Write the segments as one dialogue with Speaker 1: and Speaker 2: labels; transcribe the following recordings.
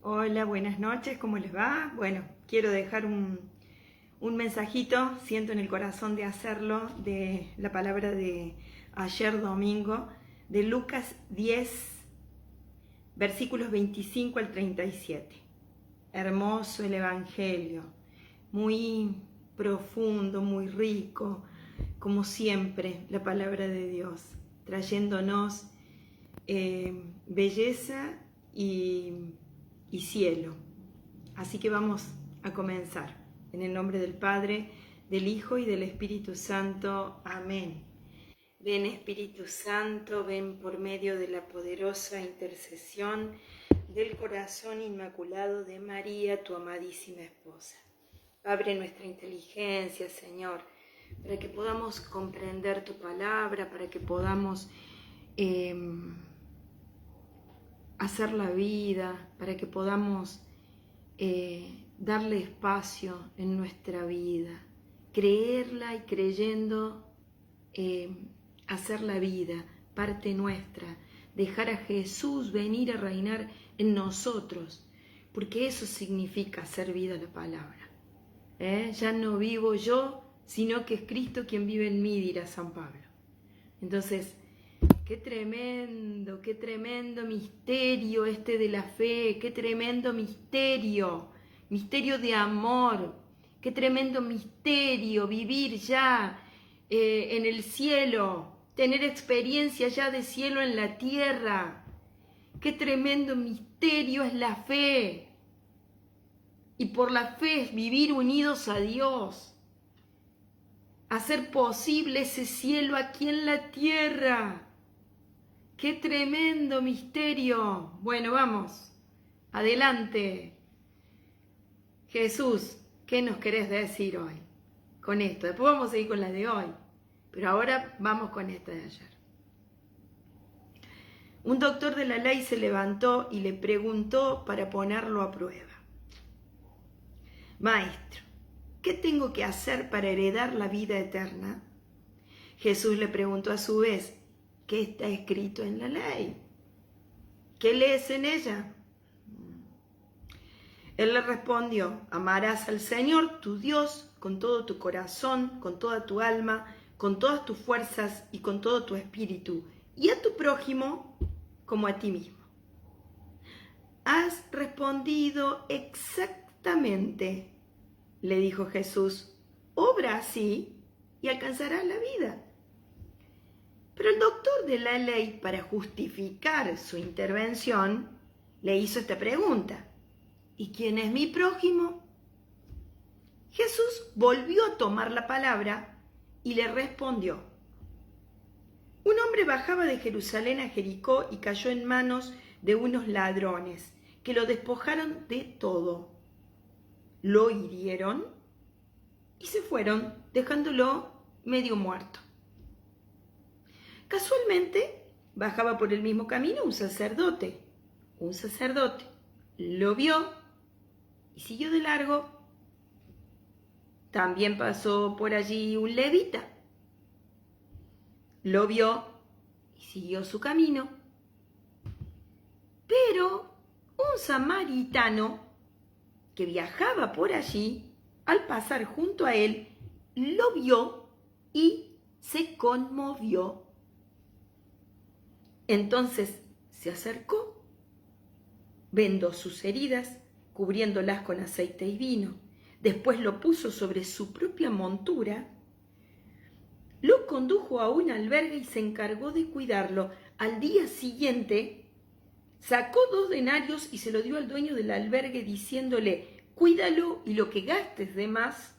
Speaker 1: Hola, buenas noches, ¿cómo les va? Bueno, quiero dejar un mensajito, siento en el corazón de hacerlo, de la palabra de ayer domingo, de Lucas 10, versículos 25 al 37. Hermoso el Evangelio, muy profundo, muy rico, como siempre, la palabra de Dios, trayéndonos belleza y cielo. Así que vamos a comenzar. En el nombre del Padre, del Hijo y del Espíritu Santo. Amén. Ven Espíritu Santo, ven por medio de la poderosa intercesión del corazón inmaculado de María, tu amadísima esposa. Abre nuestra inteligencia, Señor, para que podamos comprender tu palabra, para que podamos hacer la vida, para que podamos darle espacio en nuestra vida, creerla y creyendo hacer la vida parte nuestra, dejar a Jesús venir a reinar en nosotros, porque eso significa hacer vida la palabra. Ya no vivo yo, sino que es Cristo quien vive en mí, dirá San Pablo. Entonces, qué tremendo misterio este de la fe, qué tremendo misterio de amor, qué tremendo misterio vivir ya en el cielo, tener experiencia ya de cielo en la tierra. Qué tremendo misterio es la fe. Y por la fe es vivir unidos a Dios, hacer posible ese cielo aquí en la tierra. ¡Qué tremendo misterio! Bueno, vamos, adelante. Jesús, ¿qué nos querés decir hoy con esto? Después vamos a ir con la de hoy, pero ahora vamos con esta de ayer. Un doctor de la ley se levantó y le preguntó para ponerlo a prueba. Maestro, ¿qué tengo que hacer para heredar la vida eterna? Jesús le preguntó a su vez, ¿qué está escrito en la ley? ¿Qué lees en ella? Él le respondió, amarás al Señor, tu Dios, con todo tu corazón, con toda tu alma, con todas tus fuerzas y con todo tu espíritu, y a tu prójimo como a ti mismo. Has respondido exactamente, le dijo Jesús, obra así y alcanzarás la vida. Pero el doctor de la ley, para justificar su intervención, le hizo esta pregunta. ¿Y quién es mi prójimo? Jesús volvió a tomar la palabra y le respondió. Un hombre bajaba de Jerusalén a Jericó y cayó en manos de unos ladrones que lo despojaron de todo. Lo hirieron y se fueron, dejándolo medio muerto. Casualmente bajaba por el mismo camino un sacerdote. Lo vio y siguió de largo. También pasó por allí un levita. Lo vio y siguió su camino. Pero un samaritano que viajaba por allí, al pasar junto a él, lo vio y se conmovió. Entonces se acercó, vendó sus heridas, cubriéndolas con aceite y vino. Después lo puso sobre su propia montura, lo condujo a un albergue y se encargó de cuidarlo. Al día siguiente, sacó 2 denarios y se lo dio al dueño del albergue diciéndole, cuídalo y lo que gastes de más,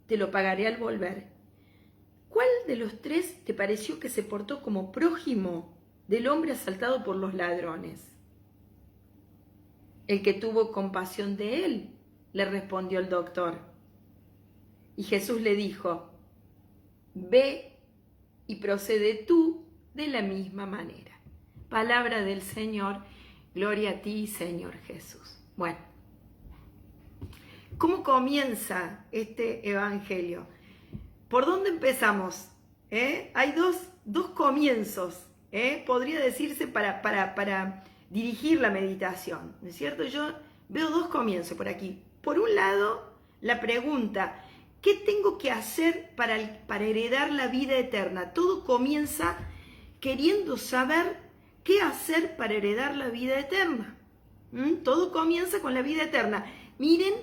Speaker 1: te lo pagaré al volver. ¿Cuál de los 3 te pareció que se portó como prójimo del hombre asaltado por los ladrones? El que tuvo compasión de él, le respondió el doctor. Y Jesús le dijo, ve y procede tú de la misma manera. Palabra del Señor, gloria a ti, Señor Jesús. Bueno, ¿cómo comienza este evangelio? ¿Por dónde empezamos? Hay dos comienzos, podría decirse para dirigir la meditación, ¿no es cierto? Yo veo dos comienzos por aquí. Por un lado, la pregunta, ¿qué tengo que hacer para heredar la vida eterna? Todo comienza queriendo saber qué hacer para heredar la vida eterna. Todo comienza con la vida eterna. Miren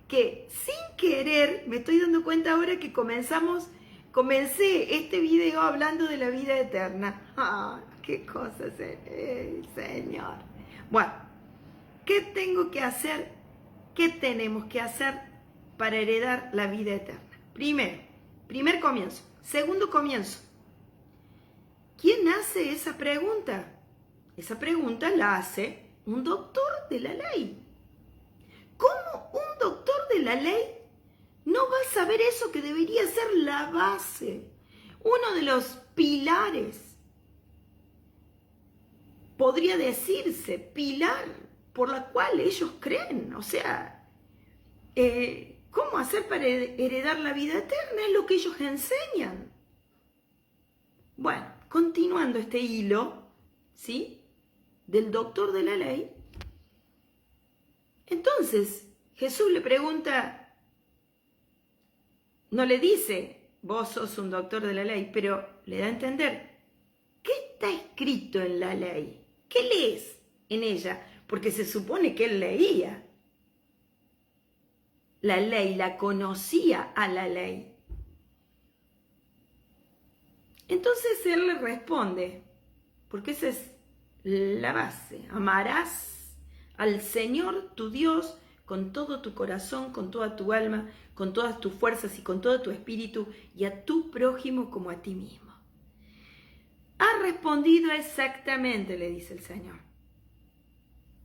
Speaker 1: que sin querer, me estoy dando cuenta ahora que comencé este video hablando de la vida eterna. ¡Ah, qué cosas, Señor! Bueno, ¿qué tengo que hacer? ¿Qué tenemos que hacer para heredar la vida eterna? Primer comienzo. Segundo comienzo. ¿Quién hace esa pregunta? Esa pregunta la hace un doctor de la ley. ¿Cómo un doctor de la ley no va a saber eso que debería ser la base? Uno de los pilares, podría decirse, pilar por la cual ellos creen. O sea, ¿cómo hacer para heredar la vida eterna? Es lo que ellos enseñan. Bueno, continuando este hilo, ¿sí?, del doctor de la ley. Entonces, Jesús le pregunta, no le dice, vos sos un doctor de la ley, pero le da a entender, ¿qué está escrito en la ley? ¿Qué lees en ella? Porque se supone que él leía la ley, la conocía a la ley. Entonces él le responde, porque esa es la base, amarás al Señor tu Dios con todo tu corazón, con toda tu alma, con todas tus fuerzas y con todo tu espíritu, y a tu prójimo como a ti mismo. Ha respondido exactamente, le dice el Señor.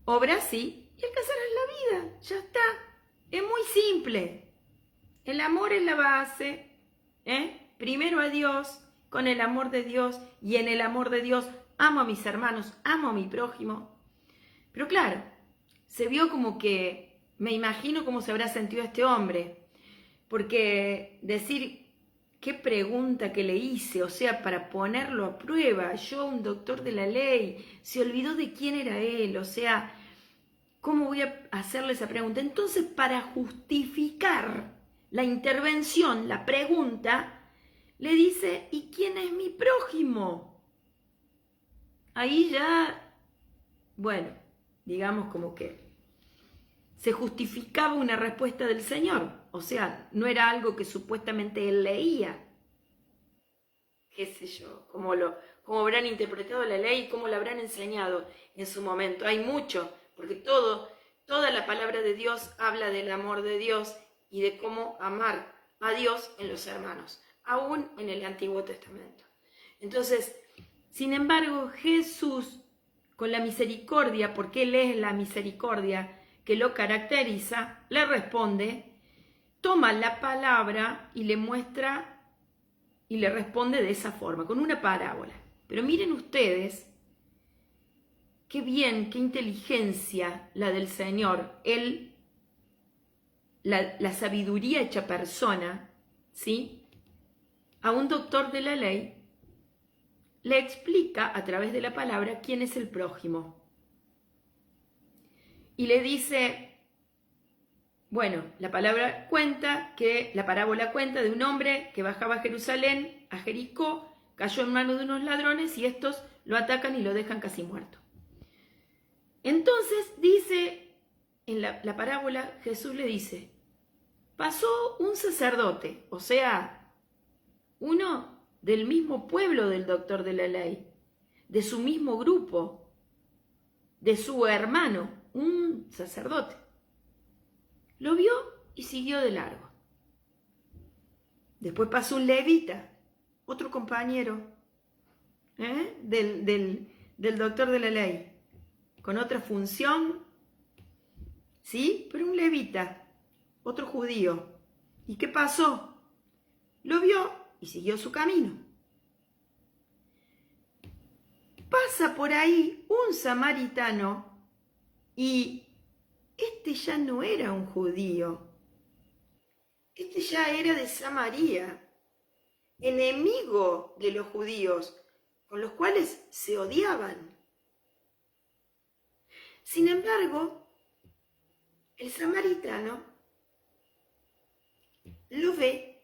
Speaker 1: Obra así y alcanzarás la vida, ya está. Es muy simple. El amor es la base, primero a Dios, con el amor de Dios, y en el amor de Dios amo a mis hermanos, amo a mi prójimo. Pero claro, se vio como que, me imagino cómo se habrá sentido este hombre, porque decir, qué pregunta que le hice, o sea, para ponerlo a prueba, yo, un doctor de la ley, se olvidó de quién era él, o sea, ¿cómo voy a hacerle esa pregunta? Entonces, para justificar la intervención, la pregunta, le dice, ¿y quién es mi prójimo? Ahí ya, bueno, digamos como que se justificaba una respuesta del Señor. O sea, no era algo que supuestamente él leía. Qué sé yo, cómo habrán interpretado la ley, cómo la habrán enseñado en su momento. Hay mucho, porque toda la palabra de Dios habla del amor de Dios y de cómo amar a Dios en los hermanos, aún en el Antiguo Testamento. Entonces, sin embargo, Jesús, con la misericordia, porque Él es la misericordia que lo caracteriza, le responde, toma la palabra y le muestra y le responde de esa forma, con una parábola. Pero miren ustedes, qué bien, qué inteligencia la del Señor. Él, la sabiduría hecha persona, ¿sí?, a un doctor de la ley, le explica a través de la palabra quién es el prójimo. Y le dice, bueno, la parábola cuenta de un hombre que bajaba a Jerusalén, a Jericó, cayó en manos de unos ladrones y estos lo atacan y lo dejan casi muerto. Entonces dice, en la parábola, Jesús le dice, pasó un sacerdote, o sea, uno del mismo pueblo del doctor de la ley, de su mismo grupo, de su hermano, un sacerdote. Lo vio y siguió de largo. Después pasó un levita, otro compañero del doctor de la ley, con otra función, ¿sí? Pero un levita, otro judío. ¿Y qué pasó? Lo vio y siguió su camino. Pasa por ahí un samaritano y este ya no era un judío, este ya era de Samaria, enemigo de los judíos, con los cuales se odiaban. Sin embargo, El samaritano lo ve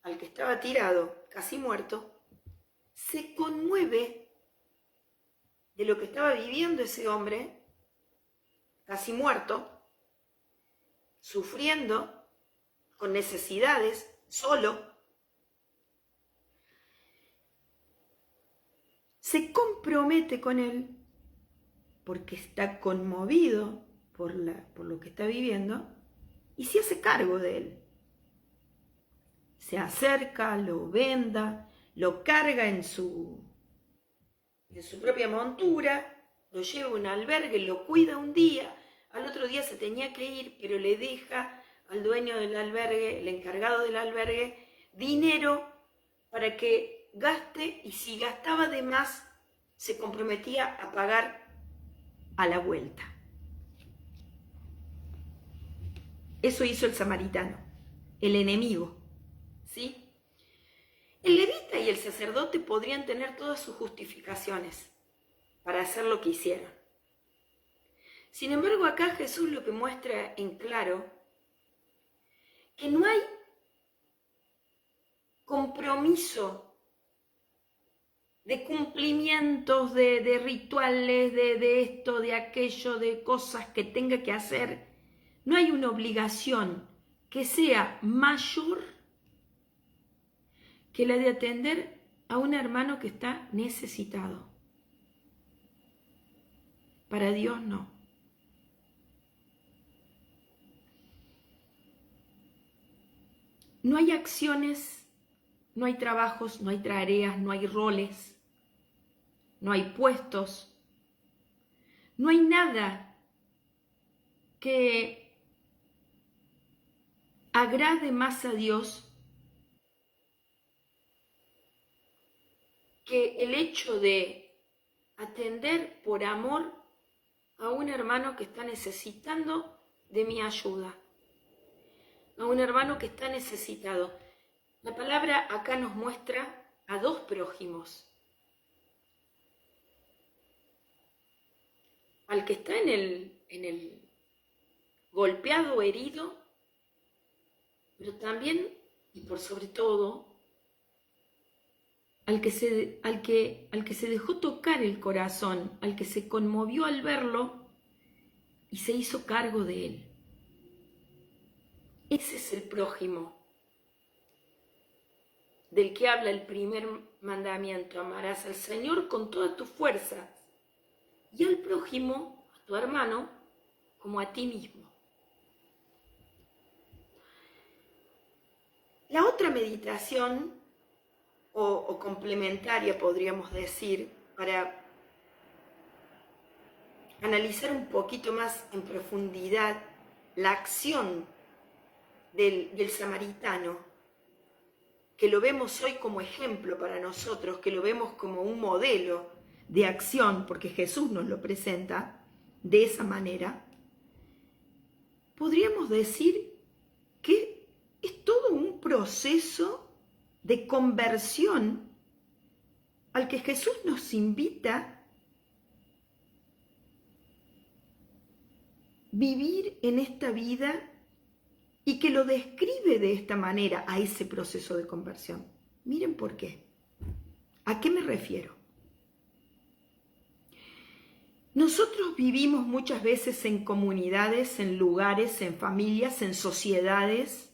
Speaker 1: al que estaba tirado, casi muerto, se conmueve de lo que estaba viviendo ese hombre, casi muerto, sufriendo, con necesidades, solo. Se compromete con él porque está conmovido por lo que está viviendo y se hace cargo de él. Se acerca, lo venda, lo carga en su propia montura, lo lleva a un albergue, lo cuida un día, al otro día se tenía que ir, pero le deja al dueño del albergue, el encargado del albergue, dinero para que gaste, y si gastaba de más, se comprometía a pagar a la vuelta. Eso hizo el samaritano, el enemigo, ¿sí? El levita y el sacerdote podrían tener todas sus justificaciones para hacer lo que hicieron. Sin embargo, acá Jesús lo que muestra en claro, que no hay compromiso de cumplimientos, de rituales, de esto, de aquello, de cosas que tenga que hacer. No hay una obligación que sea mayor que la de atender a un hermano que está necesitado. Para Dios no. No hay acciones, no hay trabajos, no hay tareas, no hay roles, no hay puestos, no hay nada que agrade más a Dios que el hecho de atender por amor a un hermano que está necesitando de mi ayuda, a un hermano que está necesitado. La palabra acá nos muestra a dos prójimos. Al que está en el golpeado, herido, pero también y por sobre todo al que se dejó tocar el corazón, al que se conmovió al verlo y se hizo cargo de él. Ese es el prójimo del que habla el primer mandamiento: amarás al Señor con todas tus fuerzas y al prójimo, a tu hermano, como a ti mismo. La otra meditación, o complementaria podríamos decir, para analizar un poquito más en profundidad la acción del samaritano, que lo vemos hoy como ejemplo para nosotros, que lo vemos como un modelo de acción, porque Jesús nos lo presenta de esa manera, podríamos decir que es todo un proceso de conversión al que Jesús nos invita a vivir en esta vida y que lo describe de esta manera a ese proceso de conversión. Miren por qué. ¿A qué me refiero? Nosotros vivimos muchas veces en comunidades, en lugares, en familias, en sociedades,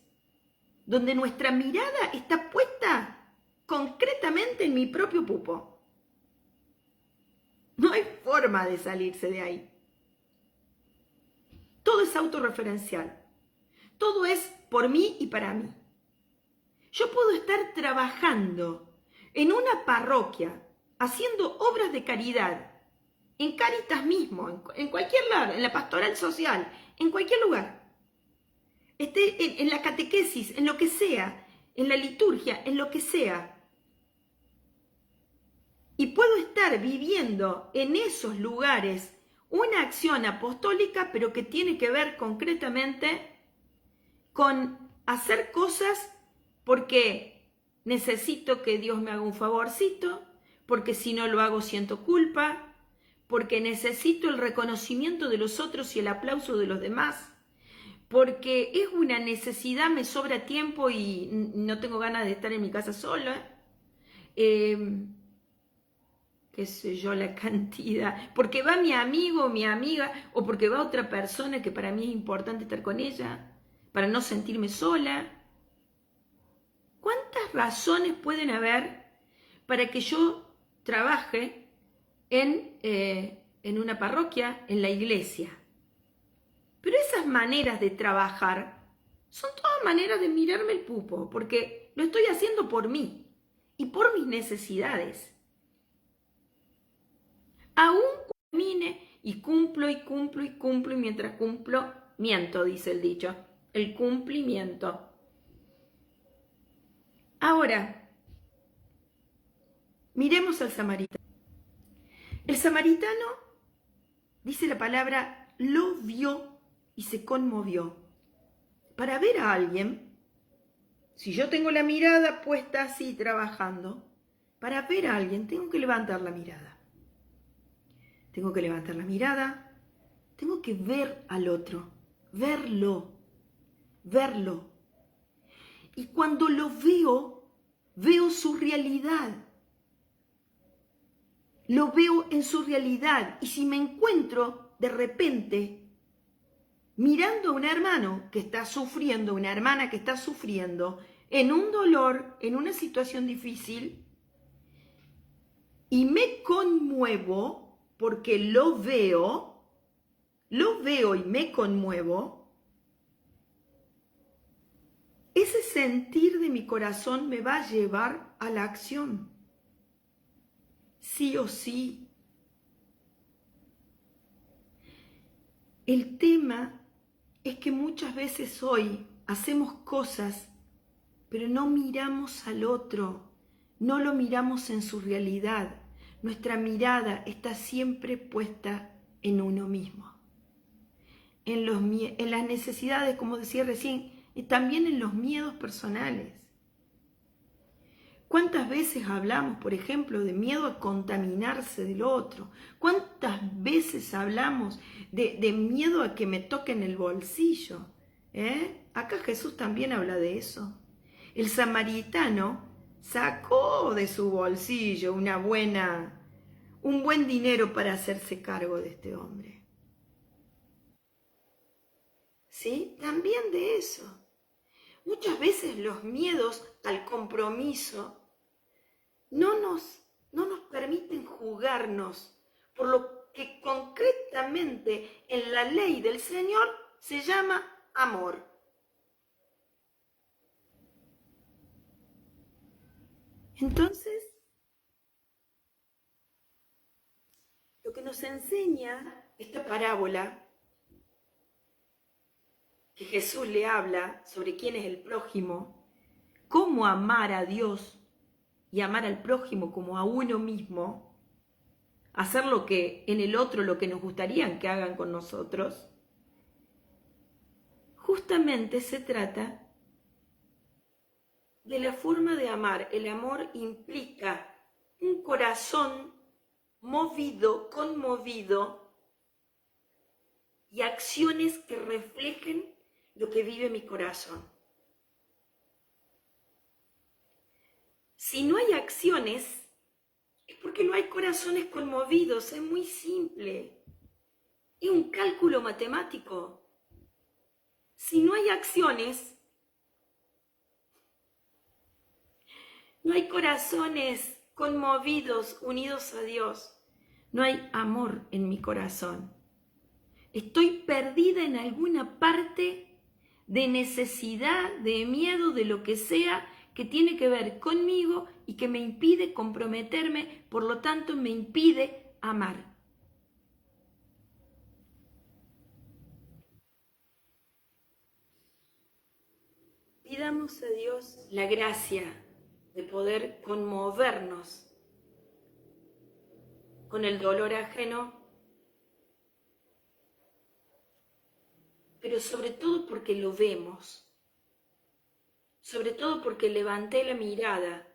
Speaker 1: donde nuestra mirada está puesta concretamente en mi propio pupo. No hay forma de salirse de ahí. Todo es autorreferencial. Todo es por mí y para mí. Yo puedo estar trabajando en una parroquia, haciendo obras de caridad, en Cáritas mismo, en cualquier lado, en la pastoral social, en cualquier lugar. Esté en la catequesis, en lo que sea, en la liturgia, en lo que sea. Y puedo estar viviendo en esos lugares una acción apostólica, pero que tiene que ver concretamente con hacer cosas porque necesito que Dios me haga un favorcito, porque si no lo hago siento culpa, porque necesito el reconocimiento de los otros y el aplauso de los demás, porque es una necesidad, me sobra tiempo y no tengo ganas de estar en mi casa sola, qué sé yo, la cantidad, porque va mi amigo o mi amiga, o porque va otra persona que para mí es importante estar con ella, para no sentirme sola. ¿Cuántas razones pueden haber para que yo trabaje en una parroquia, en la iglesia? Pero esas maneras de trabajar son todas maneras de mirarme el pupo, porque lo estoy haciendo por mí y por mis necesidades. Aún termine y cumplo y cumplo y cumplo, y mientras cumplo, miento, dice el dicho, el cumplimiento. Ahora, miremos al samaritano. El samaritano, dice la palabra, lo vio y se conmovió. Para ver a alguien, si yo tengo la mirada puesta así trabajando, para ver a alguien tengo que levantar la mirada. Tengo que levantar la mirada, tengo que ver al otro, verlo. Y cuando lo veo, veo su realidad. Lo veo en su realidad. Y si me encuentro de repente mirando a un hermano que está sufriendo, una hermana que está sufriendo, en un dolor, en una situación difícil, y me conmuevo porque lo veo y me conmuevo, ese sentir de mi corazón me va a llevar a la acción. Sí o sí. El tema es que muchas veces hoy hacemos cosas, pero no miramos al otro, no lo miramos en su realidad. Nuestra mirada está siempre puesta en uno mismo, en las necesidades, como decía recién, y también en los miedos personales. ¿Cuántas veces hablamos, por ejemplo, de miedo a contaminarse del otro? ¿Cuántas veces hablamos de miedo a que me toquen el bolsillo? Acá Jesús también habla de eso. El samaritano sacó de su bolsillo un buen dinero para hacerse cargo de este hombre. ¿Sí? También de eso. Muchas veces los miedos al compromiso no nos permiten jugarnos por lo que concretamente en la ley del Señor se llama amor. Entonces, lo que nos enseña esta parábola, que Jesús le habla sobre quién es el prójimo, cómo amar a Dios y amar al prójimo como a uno mismo, hacer lo que en el otro lo que nos gustaría que hagan con nosotros, justamente se trata de la forma de amar. El amor implica un corazón movido, conmovido, y acciones que reflejen lo que vive mi corazón. Si no hay acciones, es porque no hay corazones conmovidos. Es muy simple. Es un cálculo matemático. Si no hay acciones, no hay corazones conmovidos, unidos a Dios. No hay amor en mi corazón. Estoy perdida en alguna parte de necesidad, de miedo, de lo que sea, que tiene que ver conmigo y que me impide comprometerme, por lo tanto me impide amar. Pidamos a Dios la gracia de poder conmovernos con el dolor ajeno, pero sobre todo porque lo vemos, sobre todo porque levanté la mirada,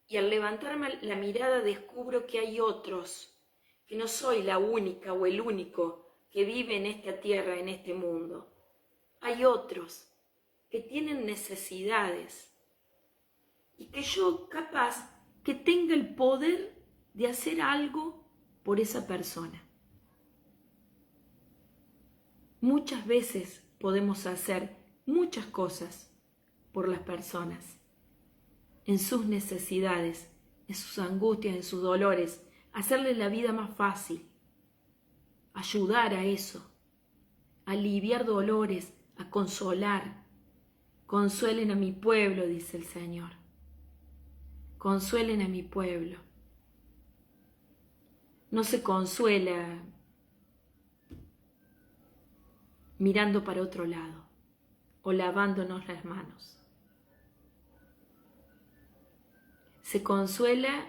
Speaker 1: y al levantar la mirada descubro que hay otros que no soy la única o el único que vive en esta tierra, en este mundo. Hay otros que tienen necesidades y que yo capaz que tenga el poder de hacer algo por esa persona. Muchas veces podemos hacer muchas cosas por las personas, en sus necesidades, en sus angustias, en sus dolores, hacerles la vida más fácil, ayudar a eso, aliviar dolores, a consolar. Consuelen a mi pueblo, dice el Señor. Consuelen a mi pueblo. No se consuela mirando para otro lado o lavándonos las manos. Se consuela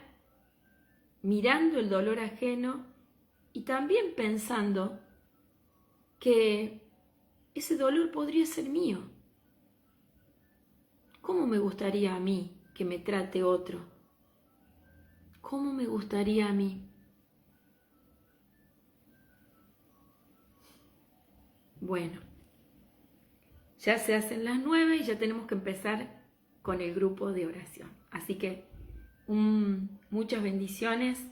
Speaker 1: mirando el dolor ajeno y también pensando que ese dolor podría ser mío. ¿Cómo me gustaría a mí que me trate otro? ¿Cómo me gustaría a mí? Bueno, ya se hacen las 9 y ya tenemos que empezar con el grupo de oración. Así que muchas bendiciones.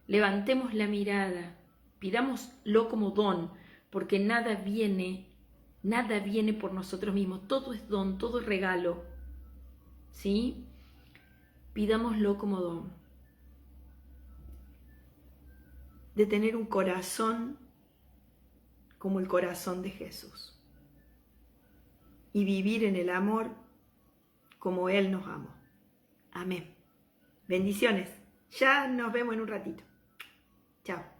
Speaker 1: Levantemos la mirada, pidámoslo como don, porque nada viene por nosotros mismos. Todo es don, todo es regalo. ¿Sí? Pidámoslo como don. De tener un corazón como el corazón de Jesús. Y vivir en el amor como Él nos amó. Amén. Bendiciones. Ya nos vemos en un ratito. Chao.